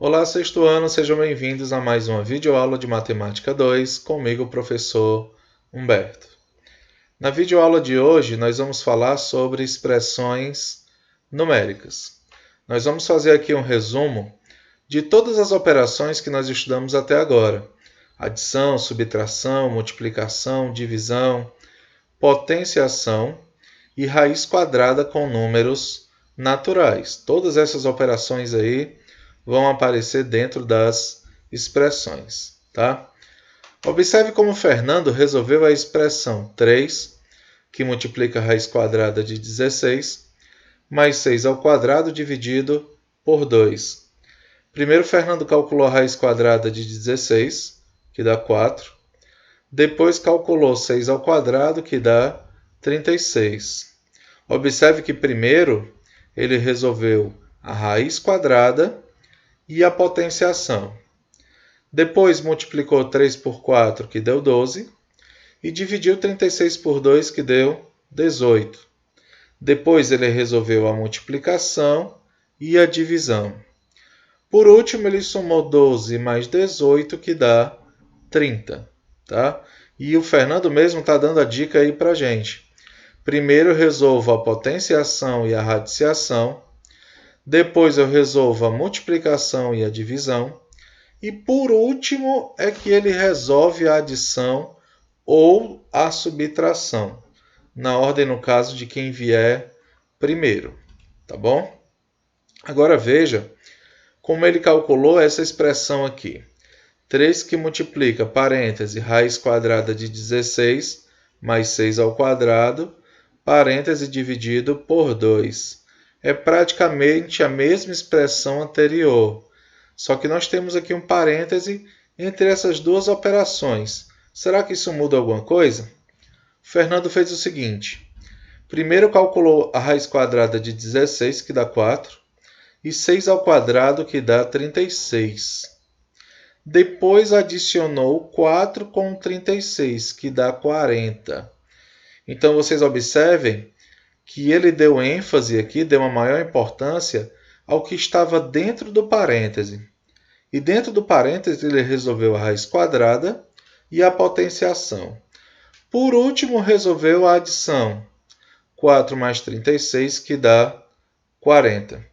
Olá, sexto ano, sejam bem-vindos a mais uma videoaula de Matemática 2, comigo, o professor Humberto. Na videoaula de hoje, nós vamos falar sobre expressões numéricas. Nós vamos fazer aqui um resumo de todas as operações que nós estudamos até agora. Adição, subtração, multiplicação, divisão, potenciação e raiz quadrada com números naturais. Todas essas operações aí vão aparecer dentro das expressões, tá? Observe como Fernando resolveu a expressão 3, que multiplica a raiz quadrada de 16, mais 6 ao quadrado dividido por 2. Primeiro, Fernando calculou a raiz quadrada de 16, que dá 4. Depois, calculou 6 ao quadrado, que dá 36. Observe que primeiro ele resolveu a raiz quadrada e a potenciação. Depois multiplicou 3 por 4, que deu 12, e dividiu 36 por 2, que deu 18. Depois ele resolveu a multiplicação e a divisão. Por último, ele somou 12 mais 18, que dá 30. Tá? E o Fernando mesmo está dando a dica aí para a gente. Primeiro eu resolvo a potenciação e a radiciação. Depois eu resolvo a multiplicação e a divisão. E por último é que ele resolve a adição ou a subtração. Na ordem, no caso, de quem vier primeiro. Tá bom? Agora veja como ele calculou essa expressão aqui. 3 que multiplica, parêntese, raiz quadrada de 16, mais 6 ao quadrado, parêntese dividido por 2. É praticamente a mesma expressão anterior, só que nós temos aqui um parêntese entre essas duas operações. Será que isso muda alguma coisa? O Fernando fez o seguinte. Primeiro calculou a raiz quadrada de 16, que dá 4, e 6 ao quadrado, que dá 36. Depois adicionou 4 com 36, que dá 40. Então, vocês observem que ele deu ênfase aqui, deu uma maior importância ao que estava dentro do parêntese. E dentro do parêntese ele resolveu a raiz quadrada e a potenciação. Por último, resolveu a adição. 4 mais 36, que dá 40.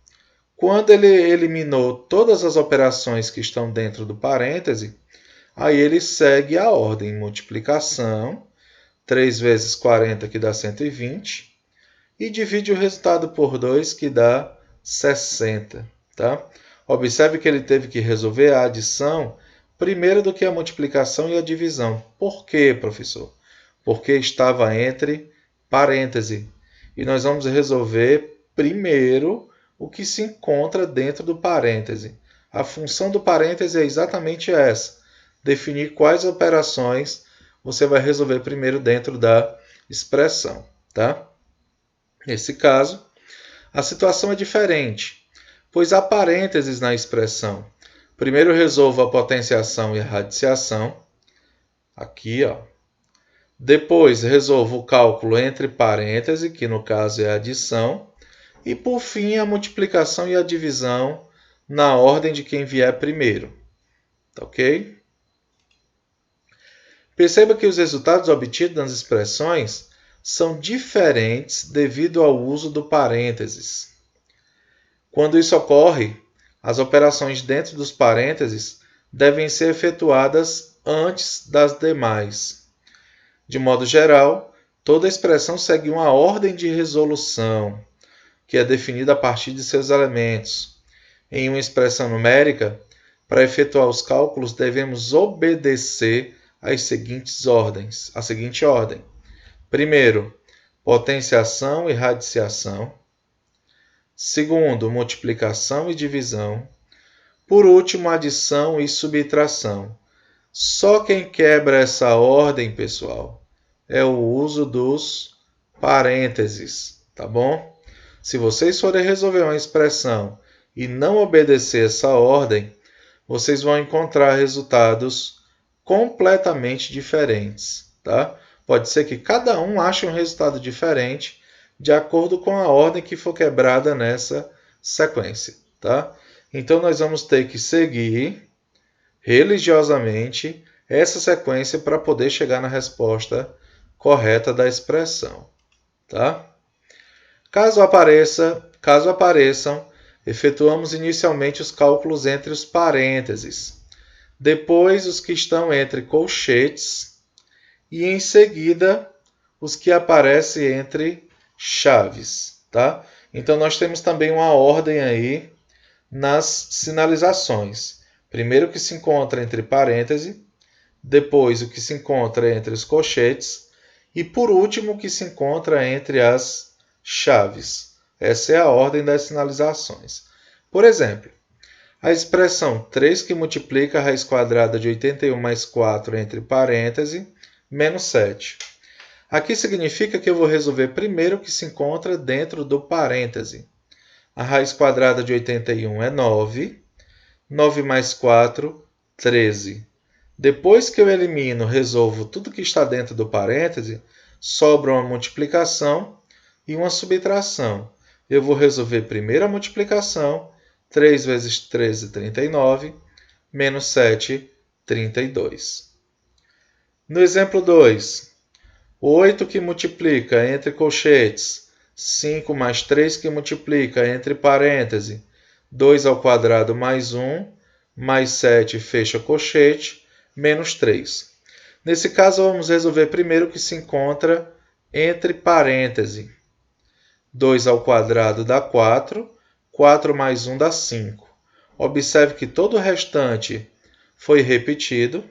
Quando ele eliminou todas as operações que estão dentro do parêntese, aí ele segue a ordem. Multiplicação, 3 vezes 40, que dá 120, e divide o resultado por 2, que dá 60. Tá? Observe que ele teve que resolver a adição primeiro do que a multiplicação e a divisão. Por quê, professor? Porque estava entre parêntese. E nós vamos resolver primeiro o que se encontra dentro do parêntese. A função do parêntese é exatamente essa: definir quais operações você vai resolver primeiro dentro da expressão. Tá? Nesse caso, a situação é diferente, pois há parênteses na expressão. Primeiro resolvo a potenciação e a radiciação. Aqui, ó. Depois resolvo o cálculo entre parênteses, que no caso é a adição. E por fim, a multiplicação e a divisão na ordem de quem vier primeiro. Tá ok? Perceba que os resultados obtidos nas expressões são diferentes devido ao uso do parênteses. Quando isso ocorre, as operações dentro dos parênteses devem ser efetuadas antes das demais. De modo geral, toda expressão segue uma ordem de resolução, que é definida a partir de seus elementos. Em uma expressão numérica, para efetuar os cálculos, devemos obedecer às seguintes ordens. A seguinte ordem. Primeiro, potenciação e radiciação. Segundo, multiplicação e divisão. Por último, adição e subtração. Só quem quebra essa ordem, pessoal, é o uso dos parênteses, tá bom? Se vocês forem resolver uma expressão e não obedecer essa ordem, vocês vão encontrar resultados completamente diferentes, tá? Pode ser que cada um ache um resultado diferente de acordo com a ordem que for quebrada nessa sequência, tá? Então, nós vamos ter que seguir religiosamente essa sequência para poder chegar na resposta correta da expressão. Tá? Caso apareçam, efetuamos inicialmente os cálculos entre os parênteses, depois os que estão entre colchetes e em seguida os que aparecem entre chaves. Tá? Então nós temos também uma ordem aí nas sinalizações. Primeiro o que se encontra entre parênteses, depois o que se encontra entre os colchetes e por último o que se encontra entre as chaves. Essa é a ordem das sinalizações. Por exemplo, a expressão 3 que multiplica a raiz quadrada de 81 mais 4 entre parênteses, menos 7. Aqui significa que eu vou resolver primeiro o que se encontra dentro do parêntese. A raiz quadrada de 81 é 9. 9 mais 4, 13. Depois que eu elimino, resolvo tudo que está dentro do parêntese, sobra uma multiplicação e uma subtração. Eu vou resolver primeiro a multiplicação, 3 vezes 13, 39, menos 7, 32. No exemplo 2, 8 que multiplica entre colchetes, 5 mais 3 que multiplica entre parênteses, 2 ao quadrado mais 1, mais 7 fecha colchete, menos 3. Nesse caso, vamos resolver primeiro o que se encontra entre parênteses. 2 ao quadrado dá 4, 4 mais 1 dá 5. Observe que todo o restante foi repetido.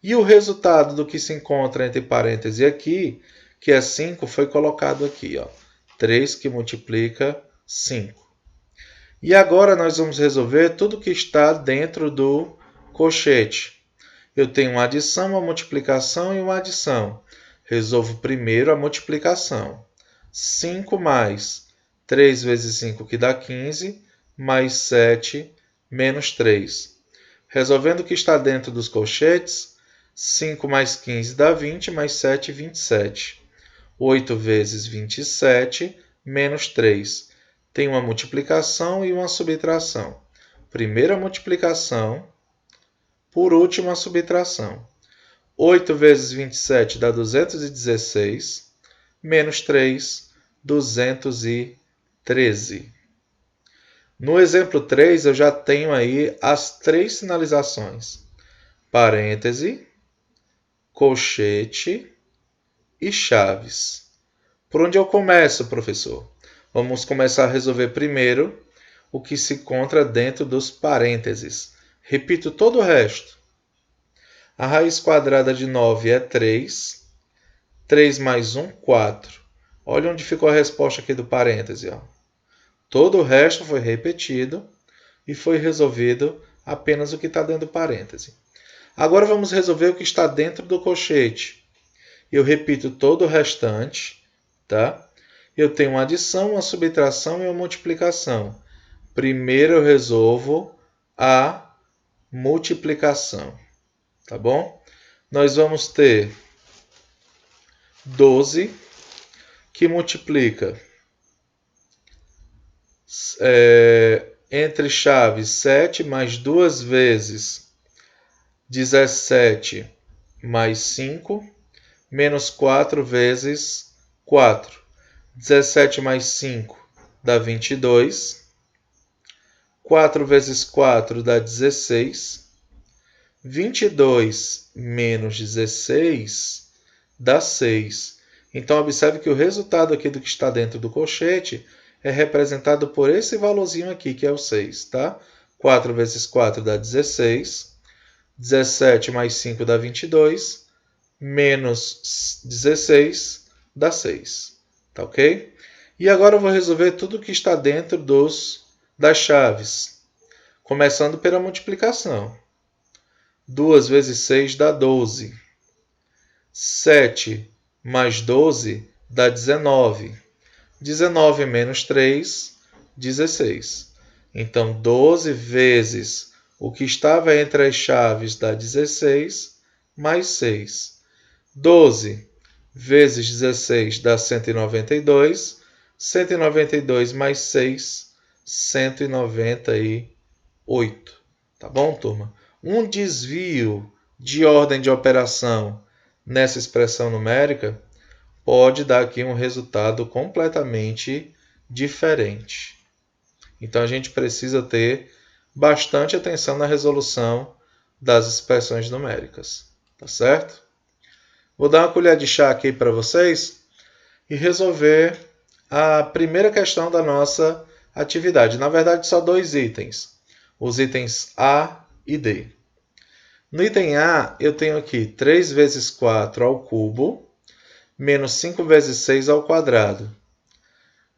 E o resultado do que se encontra entre parênteses aqui, que é 5, foi colocado aqui. 3 que multiplica 5. E agora nós vamos resolver tudo que está dentro do colchete. Eu tenho uma adição, uma multiplicação e uma adição. Resolvo primeiro a multiplicação. 5 mais 3 vezes 5, que dá 15, mais 7, menos 3. Resolvendo o que está dentro dos colchetes, 5 mais 15 dá 20, mais 7, 27. 8 vezes 27, menos 3. Tem uma multiplicação e uma subtração. Primeiro a multiplicação, por último a subtração. 8 vezes 27 dá 216, menos 3, 213. No exemplo 3, eu já tenho aí as 3 sinalizações. Parêntese, colchete e chaves. Por onde eu começo, professor? Vamos começar a resolver primeiro o que se encontra dentro dos parênteses. Repito todo o resto. A raiz quadrada de 9 é 3. 3 mais 1, 4. Olha onde ficou a resposta aqui do parêntese. Todo o resto foi repetido e foi resolvido apenas o que está dentro do parêntese. Agora vamos resolver o que está dentro do colchete. Eu repito todo o restante, tá? Eu tenho uma adição, uma subtração e uma multiplicação. Primeiro eu resolvo a multiplicação, tá bom? Nós vamos ter 12 que multiplica entre chaves 7 mais 2 vezes 17 mais 5, menos 4 vezes 4. 17 mais 5 dá 22. 4 vezes 4 dá 16. 22 menos 16 dá 6. Então, observe que o resultado aqui do que está dentro do colchete é representado por esse valorzinho aqui, que é o 6. Tá? 4 vezes 4 dá 16. 17 mais 5 dá 22, menos 16 dá 6. Tá ok? E agora eu vou resolver tudo que está dentro das chaves. Começando pela multiplicação. 2 vezes 6 dá 12. 7 mais 12 dá 19. 19 menos 3, 16. Então, 12 vezes o que estava entre as chaves dá 16, mais 6. 12 vezes 16 dá 192. 192 mais 6, 192. 8. Tá bom, turma? Um desvio de ordem de operação nessa expressão numérica pode dar aqui um resultado completamente diferente. Então, a gente precisa ter bastante atenção na resolução das expressões numéricas. Tá certo? Vou dar uma colher de chá aqui para vocês e resolver a primeira questão da nossa atividade. Na verdade, só 2 itens. Os itens A e D. No item A, eu tenho aqui 3 vezes 4 ao cubo, menos 5 vezes 6 ao quadrado.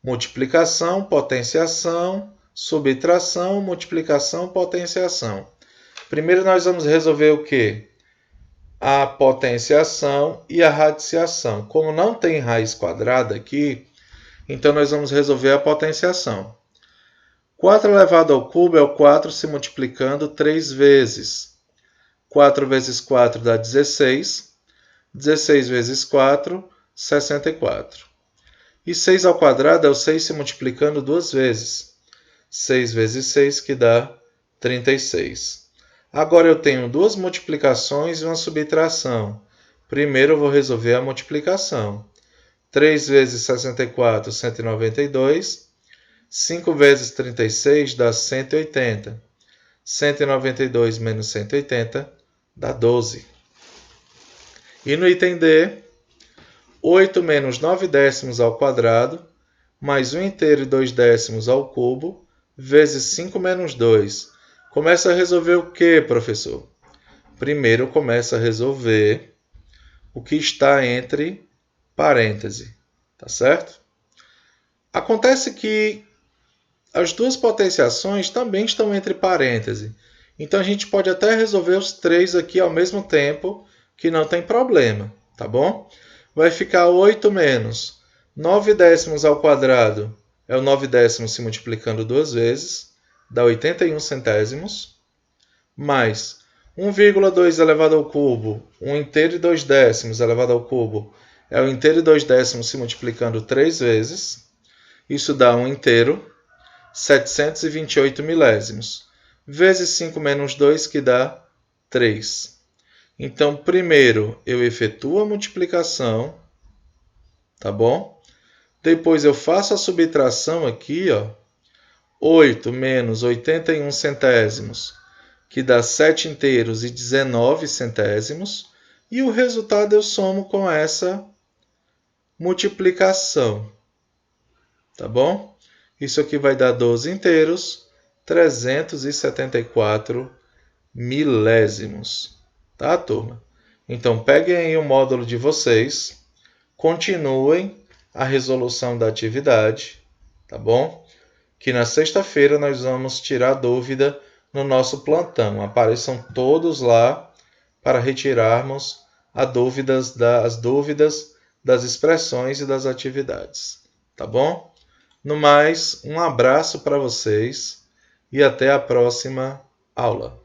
Multiplicação, potenciação, subtração, multiplicação, potenciação. Primeiro nós vamos resolver o quê? A potenciação e a radiciação. Como não tem raiz quadrada aqui, então nós vamos resolver a potenciação. 4 elevado ao cubo é o 4 se multiplicando 3 vezes. 4 vezes 4 dá 16. 16 vezes 4, 64. E 6 ao quadrado é o 6 se multiplicando 2 vezes. 6 vezes 6, que dá 36. Agora eu tenho 2 multiplicações e uma subtração. Primeiro eu vou resolver a multiplicação. 3 vezes 64, 192. 5 vezes 36 dá 180. 192 menos 180 dá 12. E no item D, 8 menos 9 décimos ao quadrado, mais 1 inteiro e 2 décimos ao cubo, vezes 5 menos 2. Começa a resolver o que, professor? Primeiro começa a resolver o que está entre parênteses. Tá certo? Acontece que as duas potenciações também estão entre parênteses. Então a gente pode até resolver os 3 aqui ao mesmo tempo, que não tem problema, tá bom? Vai ficar 8 menos 9 décimos ao quadrado, é o 9 décimos se multiplicando 2 vezes, dá 81 centésimos, mais 1,2 elevado ao cubo, 1 inteiro e 2 décimos elevado ao cubo, é o inteiro e 2 décimos se multiplicando 3 vezes, isso dá 1 inteiro, 728 milésimos, vezes 5 menos 2, que dá 3. Então, primeiro eu efetuo a multiplicação, tá bom? Depois eu faço a subtração aqui, ó, 8 menos 81 centésimos, que dá 7 inteiros e 19 centésimos, e o resultado eu somo com essa multiplicação, tá bom? Isso aqui vai dar 12 inteiros, 374 milésimos. Tá, turma? Então, peguem aí o módulo de vocês, continuem a resolução da atividade, tá bom? Que na sexta-feira nós vamos tirar dúvida no nosso plantão. Apareçam todos lá para retirarmos as dúvidas das expressões e das atividades, tá bom? No mais, um abraço para vocês e até a próxima aula.